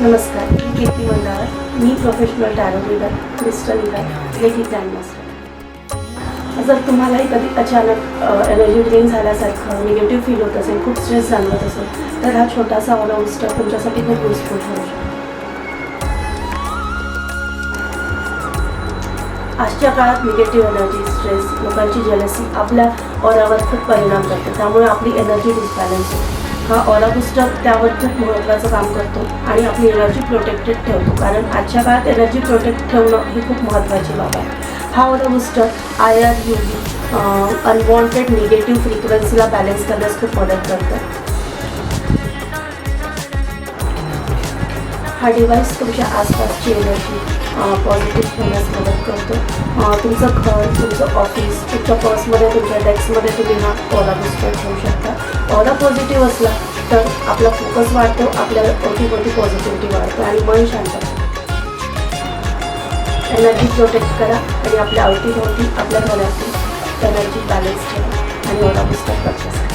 नमस्कार, मी कीर्ती मंडाळ. मी professional tarot reader, crystal reader, लेखी ग्रँडमास्टर. जर तुम्हालाही कधी अचानक एनर्जी ड्रेन झाल्यासारखं निगेटिव्ह फील होत असेल, खूप स्ट्रेस जाणवत असेल, तर हा छोटासा ऑल बूस्टर तुमच्यासाठी खूप युजफुल ठरू शकतो. आजच्या काळात निगेटिव्ह एनर्जी, स्ट्रेस, लोकांची जेलसी आपल्या ऑरावर खूप परिणाम करते. त्यामुळे आपली एनर्जी डिसबॅलन्स होते. हा ऑरा बूस्टर त्यावर खूप महत्त्वाचं काम करतो आणि आपली एनर्जी प्रोटेक्टेड ठेवतो. कारण आजच्या काळात एनर्जी प्रोटेक्ट ठेवणं ही खूप महत्त्वाची बाब आहे. हा aura booster IR unwanted negative फ्रिक्वेन्सीला बॅलन्स करण्यास खूप मदत करतो. हा डिव्हाइस तुमच्या आसपासची एनर्जी पॉझिटिव्ह ठेवण्यास मदत करतो. तुमचं घर, तुमचं ऑफिस, तुमच्या पर्समध्ये, तुमच्या डेस्कमध्ये तुम्ही हा ऑरा बूस्टर ठेवू शकता. ऑरा पॉझिटिव्ह असला तर आपला फोकस वाढतो, आपल्याला अवतीभोवती पॉझिटिव्हिटी वाढते आणि मन शांत होतं. एनर्जी प्रोटेक्ट करा आणि आपल्या अवतीभोवती आपल्या घरातील एनर्जी बॅलन्स ठेवा आणि ऑरा बूस्टर परचेस करा.